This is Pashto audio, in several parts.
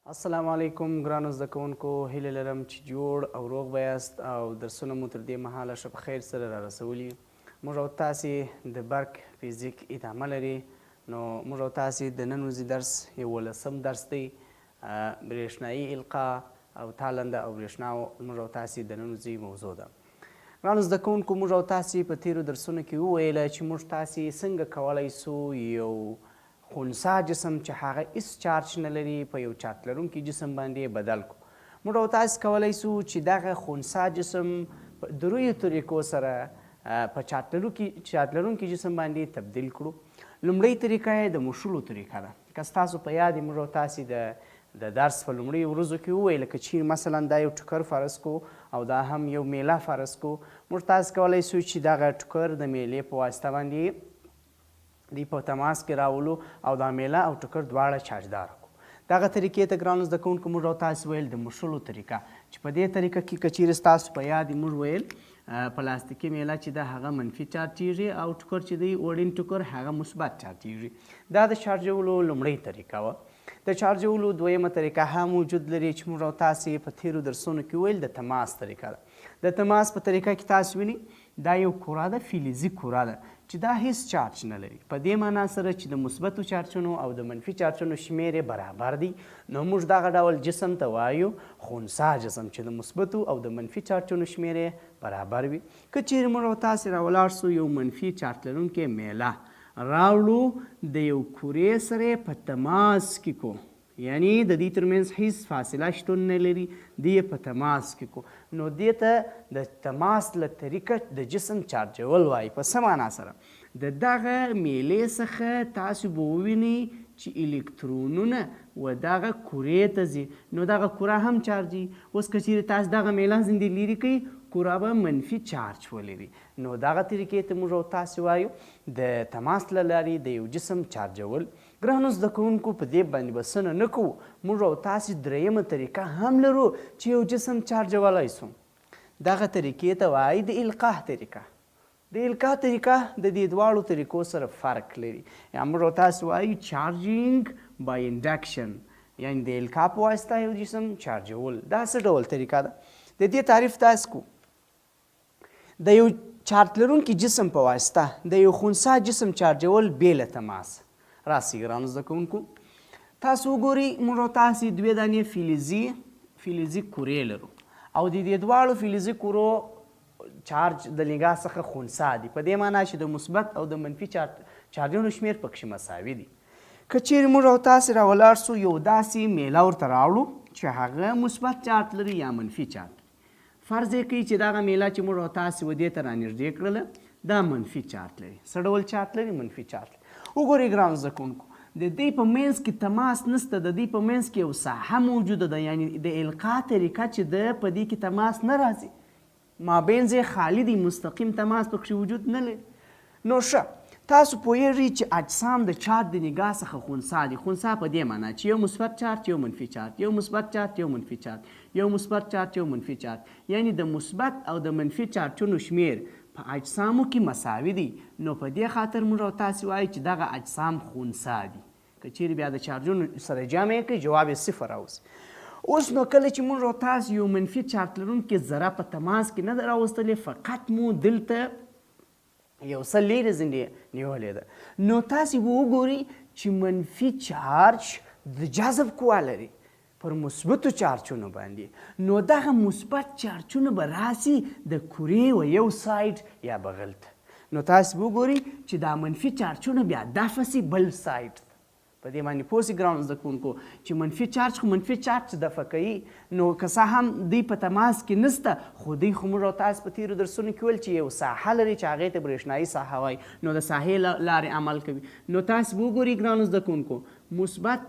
السلام علیکم ګرانو زده کوونکو، هیله لرم چې جوړ او روغ به یاست او درسونه مو تر دې مهاله ښه په خیر سره را رسولي. موږ او تاسې د برق فزیک ادامه لري. نو موږ او تاسې د نن ورځې درس 11 درس دی، برېښنایي القا او تالانده او برېښنا موږ او تاسې د نن ورځې موضوع ده. ګرانو زده کوونکو، موږ او تاسې په تېرو درسونو کې وویله چې موږ تاسې څنګه کولی سو یو خنثی جسم چې هغه هېڅ چارج نه لري په یو چارج لرونکي جسم باندې بدل کړو. موږ او تاسې کولی سو چې دغه خنثی جسم په دریو طریقو سره په چارج لرونکي جسم باندې تبدیل کړو. لومړۍ طریقه یې د مشلو طریقه ده. که ستاسو په یاد موږ او تاسې د درس په لومړیو ورځو کې وویل که چیرې مثلا دا یو ټوکر فرض کو او دا هم یو میله فرض کو، موږ تاسې کولی سو چې دغه ټوکر د میلې په واسطه باندې دی په تماس کې راولو او دا میله او ټوکر دواړه چارجدار کړو. دغه طریقې ته ګرانو زده کوونکو موږ او تاسې ویل د مشلو طریقه، چې په دې طریقه کې که چیرې ستاسو په یاد موږ ویل پلاستیکي میله چې ده هغه منفي چارجیږي او ټوکر چې دی وړین ټوکر هغه مثبت چارجیږي. دا د چارجولو لومړۍ طریقه وه. د چارجولو دویمه طریقه هم وجود لري چې موږ او تاسې په تېرو درسونو کې ویل د تماس طریقه ده. د تماس په طریقه کې تاسو وینئ دا یو کره ده، فلزي کره ده چې دا هیڅ چارج نه لري. په دې معنا سره چې د مثبتو چارجونو او د منفي چارجونو شمیر یې برابر دی، نو موږ دغه ډول جسم ته وایو خنثی جسم چې د مثبتو او د منفي چارجونو شمیر یې برابر وي. که چیرې موږ او تاسې راولاړ سو یو منفي چارج لرونکی میله راوړو د یو کورې سره په تماس کې کو، یعنی د دې ترمنځ هیڅ فاصله شتون نه لري، دې یې په تماس کې کو، نو دې ته د تماس له طریقه د جسم چارجول وایي. په څه معنا سره؟ د دغه میلې څخه تاسو به ووینئ چې الکترونونه و دغه کورې ته ځي، نو دغه کوره هم چارجي. اوس که چیرې تاسو دغه میله ځینې لرې کوئ، کوره به منفي چارج ولري. نو دغه طریقې ته موږ او تاسې وایو د تماس له لارې د یو جسم چارجول. ګرانو زده کوونکو، په دې باندې بسنه نه کوو، موږ او تاسې دریمه طریقه هم لرو چې یو جسم چارجولی سو. دغه طریقې ته وایي د القا طریقه. د القا طریقه د دې دواړو طریقو سره فرق لري. یا موږ او تاسې وایو چارجینګ بای انډکشن، یعنی د القا په واسطه یو جسم چارجول. دا څه ډول طریقه ده؟ د دې تعریف تاسو کو د یو چارج لرونکي جسم په واسطه د یو خنثی جسم چارجول بې له تماس. راسئ ګرانو زده کوونکو، تاسو وګورئ موږ او تاسې دوې دانې فلزي کورې لرو او د دې دواړو فلزي کورو چارج د نګاه څخه خنثی دی، په دې معنا چې د مثبت او د منفي چارجونو شمیر پکښې مساوي دی. که چیرې موږ او تاسې راولاړ سو یو داسې میله ورته راوړو چې هغه مثبت چارج لري یا منفي چارج، فرض یې کوي چې دغه میله چې موږ او تاسې ودې ته رانږدې کړله دا منفي چارج لري. څه ډول چارج لري؟ منفي چارج لري. وګورئ ګرانو زده کوونکو، د دې په منځ کې تماس نشته، د دې په منځ کې یو ساحه موجوده ده، یعنی د القا طریقه چې ده په دې کې تماس نه راځي، مابین ځای خالی دی، مستقیم تماس پکښې وجود نه لري. نو ښه، تاسو پوهیږئ چې اجسام د چارج د نګاه څخه خنثی دي. خنثی په دې معنا چې یو مثبت چارج یو منفي چارج، یو مثبت چارج یو منفي چارج، یو مثبت چارج یو منفي چارج، یعنی د مثبت او د منفي چارجونو شمیر په اجسامو کې مساوي دي. نو په دې خاطر موږ او تاسې وایو چې دغه اجسام خنثی دي. که چیرې بیا د چارجونو سره جمع یې کړئ جواب یې صفر راوځي. اوس نو کله چې موږ او تاسې یو منفي چارج لرونکې ذره په تماس کې نه ده راوستلې، فقط مو دلته یو څه لیرې ځینې نیولې ده، نو تاسې به وګورئ چې منفي چارج د جذب قوه لري پر مثبتو چارجونو باندې، نو دغه مثبت چارجونه به راسي د کورې و یو سایډ یا بغل ته. نو تاسې به وګورئ چې دا منفي چارجونه بیا دفع سي بل سایډ ته. په دې باندې پوه سئ ګرانو زده کوونکو چې منفي چارج خو منفي چارج دفع کوي، نو که څه هم دوی په تماس کې نسته، خو دوی خو موږ او تاسې په تېرو درسونو کې ویل چې یو ساحه لري چې هغې ته برېښنایي ساحه وایي، نو د ساحې لارې عمل کوي. نو تاسې به وګورئ ګرانو زده کوونکو، مثبت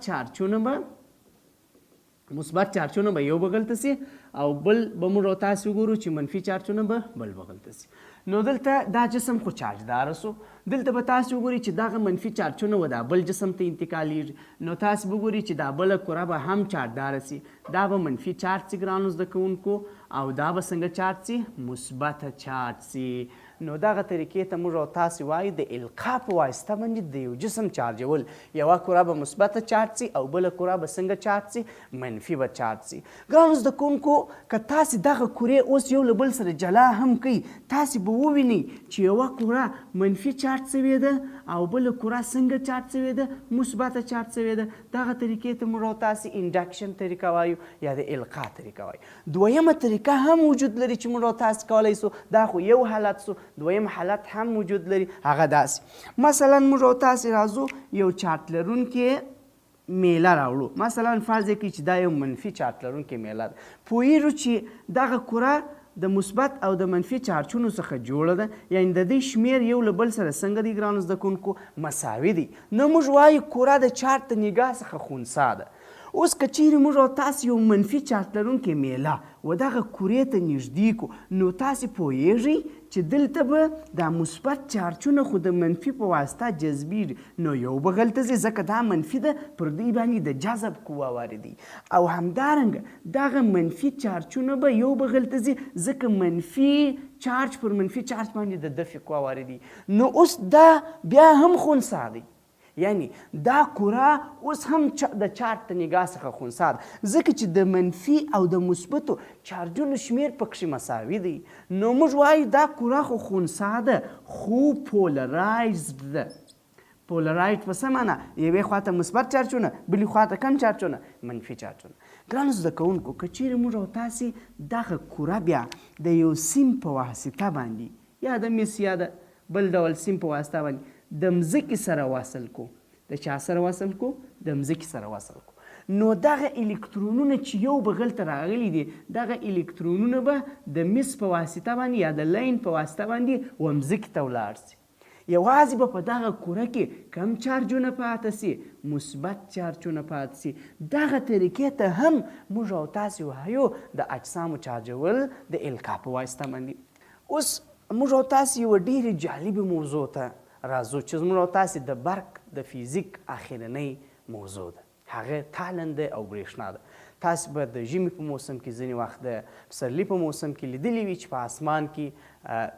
چارجونه به یو بغل ته سي او بل به موږ او تاسې وګورو چې منفي چارجونه به بل بغل ته سي. نو دلته دا جسم خو چارجداره سو، دلته به تاسې وګورئ چې دغه منفي چارجونه و دا بل جسم ته انتقالیږي، نو تاسې به وګورئ چې دا بله کره به هم چارجداره سي، دا به منفي چارج سي ګرانو زده کوونکو، او دا به څنګه چارج سي؟ مثبته چارج سي. نو دغه طریقې ته موږ او تاسې وایو د القا په واسطه باندې د یو جسم چارجول. یوه کره به مثبته چارج سي او بله کره به څنګه چارج سي؟ منفي به چارج سي. ګرانو زده کوونکو که تاسې دغه کرې اوس یو له بل سره جلا هم کوي، تاسې به ووینئ چې یوه کره منفي چارج سوې ده او بله کره څنګه چارج سوې ده؟ مثبته چارج سوې ده. دغه طریقې ته موږ او تاسې انډکشن طریقه وایو یا د القا طریقه وایو. دویمه طریقه هم وجود لري چې موږ او تاسې کولی سو، دا خو یو حالت سو، دویم حالت هم وجود لري. هغه داسې مثلا موږ او تاسې راځو یو چارج لرونکې میله راوړو. مثلا فرض یې کړئ چې دا یو منفي چارج لرونکې میله ده. پوهیږو چې دغه کره د مثبت او د منفي چارجونو څخه جوړه ده، یعنې د دې شمیر یو له بل سره څنګه دی ګرانو زده کوونکو؟ مساوي دی. نو موږ وایو کره د چارج د نګاه څخه خنثی ده. اوس که چیرې موږ او تاسې یو منفي چارج لرونکې میله و دغه کورې ته نږدې کړو، نو تاسې پوهیږئ چې دلته به دا مثبت چارجونه خو د منفي په واسطه جذبیږي، نو یو به غلطه ځي ځکه دا منفي ده، پر دوی باندې د جذب قوه واردي. او همدارنګه دغه منفي چارجونه به یو به غلطه ځي ځکه منفي چارج پر منفي چارج باندې د دفع قوه واردي. نو اوس دا بیا هم خنثی دی، یعنی دا کره اوس هم د چارج د نګاه څخه خنثی ده ځکه چې د منفي او د مثبتو چارجونو شمیر پکښې مساوي دی. نو موږ وایو دا کره خو خنثی ده خو پولرایزد ده. پولرایزد په څه معنا؟ یوې خواته مثبت چارجونه، بلې خواته کم چارجونه، منفي چارجونه. ګرانو زده کوونکو که چیرې موږ او تاسې دغه کره بیا د یو سیم په واسطه باندې یا د مس یا د بل ډول سیم په واسطه باندې د مځکې سره وصل کو، د چا سره وصل کو؟ د مځکې سره وصل کو، نو دغه الکترونونه چې یو بغل ته راغلي دي، دغه الکترونونه به د مس په واسطه باندې یا د لاین په واسطه باندې و مځکې ته ولاړ سي. یوازې به په دغه کره کې کم چارجونه پاته سي، مثبت چارجونه پاته سي. دغه طریقې ته هم موږ او تاسې وایو د اجسامو چارجول د القا په واسطه باندې. اوس موږ او تاسې یوه ډېرې جالبې موضوع ته راځو چې زموږ او تاسې د برق د فزیک اخرنۍ موضوع ده، هغه تالنده او برېښنا ده. تاسې به د ژمي په موسم کې ځینې وخت د پسرلي په موسم کې لیدلي وي چې په اسمان کې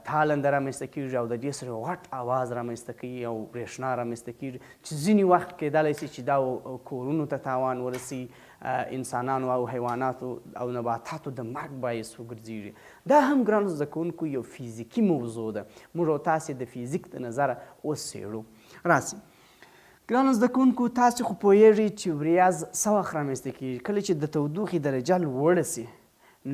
تالنده رامنځته کېږي او د دې سره یو غټ اواز رامنځته کوي او برېښنا رامنځته کېږي چې ځینې وخت کیدلی سي چې دا کورونو ته تاوان ورسي، انسانانو او حیواناتو او نباتاتو د مرګ باعث وګرځېږي. دا هم ګرانو زده کوونکو یو فزیکي موضوع ده. موږ او تاسې د فزیک د نظره اوس څېړو. راسئ ګرانو زده کوونکو، تاسې خو پوهیږئ چې وریځ څه وخت رامنځته کېږي؟ کله چې د تودوخې درجه لوړه سي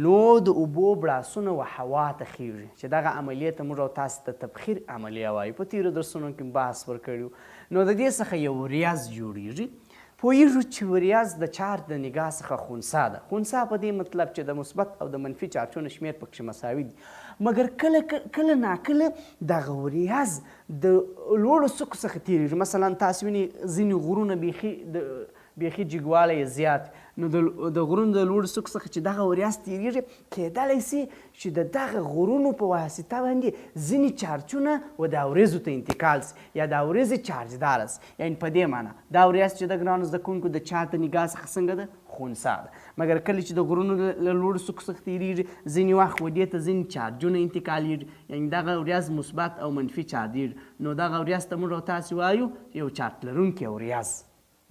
نو د اوبو بړاسونه و هوا ته خیږي چې دغه عملیې ته موږ او تاسې ته تبخیر عملیه وایو. په تېرو درسونو کې بحث ورکړي. نو د دې څخه یو وریځ جوړیږي. پوهیږو چې وریځ د چارج د نګاه څخه خنثی ده. خنثی په دې مطلب چې د مثبت او د منفي چارجونو شمیر پکښې مساوي دي. مګر کله ناکله دغه وریځ د لوړو څوکو څخه تېرېږي. مثلا تاسې وینئ ځینې غرونه بیخي جګوالی یې زیات، نو د غرونو د لوړو څوکو څخه چې دغه وریځ تېرېږي کیدلی سي چې د دغه غرونو په واسطه باندې ځینې چارجونه و دا وریځو ته انتقال سي یا دا وریځې چارجداره سي. یعنې په دې معنا دا وریځ چې د ګرانو زده کوونکو د چارج د نګاه څخه څنګه ده؟ خنثی ده. مګر کله چې د غرونو له لوړو څوکو څخه تېرېږي ځینې وخت و دې ته ځینې چارجونه انتقالېږي، یعنې دغه وریځ مثبت او منفي چارجېږي. نو دغه وریځ ته موږ او تاسې وایو یو چارج لرونکی وریځ.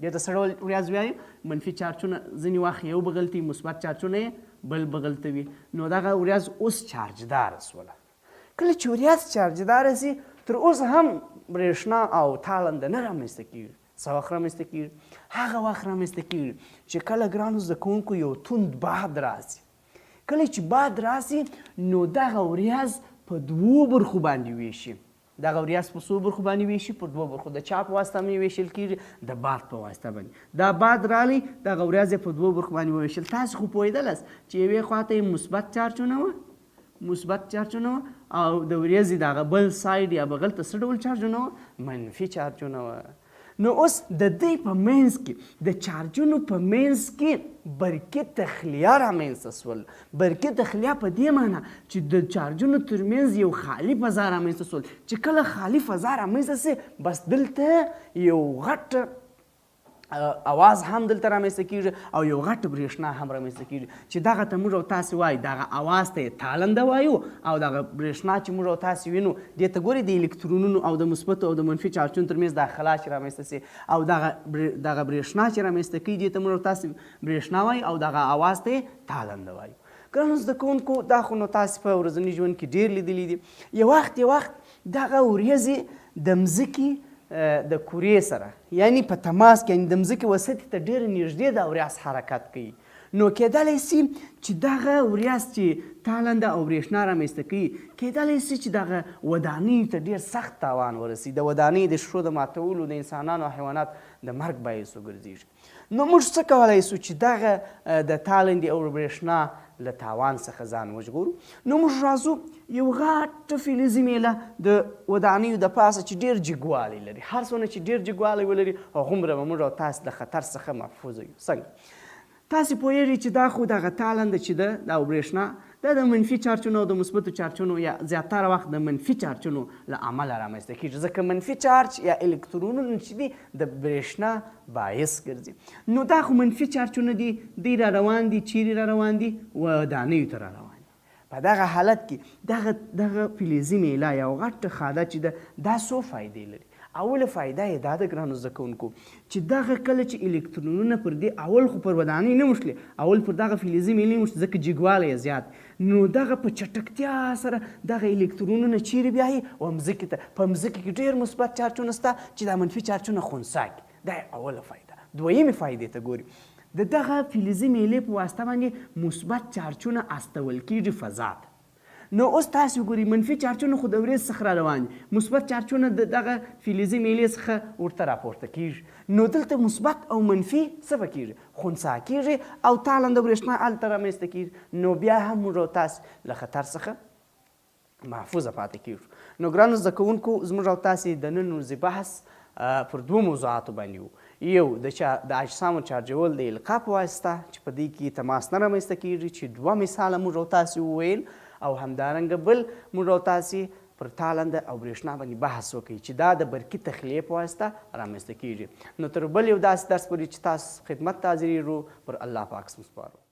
دې ته څه ډول وریځ وایو؟ منفي چارجونه ځینې وخت یو بغل ته وي، مثبت چارجونه یې بل بغل ته وي. نو دغه وریځ اوس چارجداره سوله. کله چې وریځ چارجداره سي تر اوسه هم برېښنا او تالنده نه رامنځته کېږي. څه وخت رامنځته کېږي؟ هغه وخت رامنځته کېږي چې کله ګرانو زده کوونکو یو توند باد راسي. کله چې باد راسي نو دغه وریځ په دوو برخو باندې ویشي. دغه وریځ په څو برخو باندې ویشي؟ په دوو برخو. د چا په واسطه باندې ویشل کېږي؟ د باد په واسطه باندې. دا باد رالی دغه وریځ یې په دوو برخو باندې وویشل. تاسې خو پوهېدلاست چې یوې خواته یې مثبت چارجونه وه، مثبت چارجونه وه، او د وریځې دغه بل ساید یا بغل ته څه ډول چارجونه وه؟ منفي چارجونه وه. نو اوس د دې په منځ کې د چارجونو په منځ کې برقي تخلیه رامنځته سول. برقي تخلیه په دې معنا چې د چارجونو ترمنځ یو خالي فضا رامنځته سول چې کله خالي فضا رامنځته سي بس دلته یو غټ اواز هم دلته رامنځته کېږي او یو غټ برېښنا هم رامنځته کېږي چې دغه ته موږ او تاسې وایو دغه اواز ته یې تالنده وایو او دغه برېښنا چې موږ او تاسې وینو دې ته ګورئ د الکترونونو او د مثبتو او د منفي چارجونو ترمنځ دا خلا چې رامنځته سي او دغه برېښنا چې رامنځته کوي دې ته موږ او تاسې برېښنا وایو او دغه اواز ته یې تالنده وایو. ګرانو زده کوونکو دا خو نو تاسې په ورځني ژوند کې ډېر لیدلي دي. یو وخت دغه ورېځې د مځکې د کورې سره یعنی په تماس کې یعنی د مځکې وسطې ته ډېره نږدې دا وریځ حرکت کوي. نو کیدلی سي چې دغه وریځ چې تالنده او برېښنا رامنځته کوي کیدلی سي چې دغه ودانیو ته ډېر سخت تاوان ورسي د ودانۍ د شرو د ماتولو د انسانانو او حیوانات د مرګ باعث وګرځېږي. نو موږ څه کولی سو چې دغه د تالندې او برېښنا له تاوان څخه ځان وژغورو. نو موږ راځو یو غټه فلزي میله د ودانیو د پاسه چې ډېر جګوالی لري. هر څومره چې ډېر جګوالی ولري هغومره به موږ او تاسې د خطر څخه محفوظ یو. څنګه؟ تاسې پوهیږئ چې دا خو دغه تالنده چې ده او برېښنا دا د منفي چارجونو او د مثبتو چارجونو یا زیاتره وخت د منفي چارجونو له امله رامنځته کېږي ځکه منفي چارج یا الکترونونه چې دي د برېښنا باعث ګرځي. نو دا خو منفي چارجونه دي دوی را روان دي چیرې را روان دي ودانیو ته را روان دي. په دغه حالت کې دغه فلزي میله یا غټه خاده چې ده دا څو فایدې لري. اوله فایده یې دا ده ګرانو زده کوونکو چې دغه کله چې الکترونونه پر دې اول خو پر ودانۍ نه مشلې اول پر دغه فلزي میلې مشلې ځکه جګوالی یې زیات نو دغه په چټکتیا سره دغه الکترونونه چیرې بیایي مځکې ته. په مځکې کې ډېر مثبت چارجونه شته چې دا منفي چارجونه خنثی کړي. دا یې اوله فایده. دویمې فایدې ته ګوري د دغه فلزي میلې په واسطه باندې مثبت چارجونه استول کېږي فضا ته. نو اوس تاسې وګورئ منفي چارجونه خو د ورېځ څخه را روان دي مثبت چارجونه د دغه فلزي میلې څخه ورته راپورته کېږي. نو دلته مثبت او منفي څه به کېږي خنثی کېږي او تالنده برېښنا هلته رامنځته کېږي. نو بیا هم موږ او تاسې له خطر څخه محفوظه پاتې کېږو. نو ګرانو زده کوونکو زموږ او تاسې د نن ورځې بحث پر دوو موضوعاتو باندې و. یو د اجسامو چارجول د القا په واسطه چې په دې کې تماس نه رامنځته کېږي چې دوه مثاله موږ او تاسې وویل او همدارنګه بل موږ او تاسې پر تالنده او برېښنا باندې بحث وکړي چې دا د برقي تخلیې په واسطه رامنځته کېږي. نو تر بل یو داسې درس پورې چې تاسو خدمت ته حاضرېږو پر الله پاک سپارو.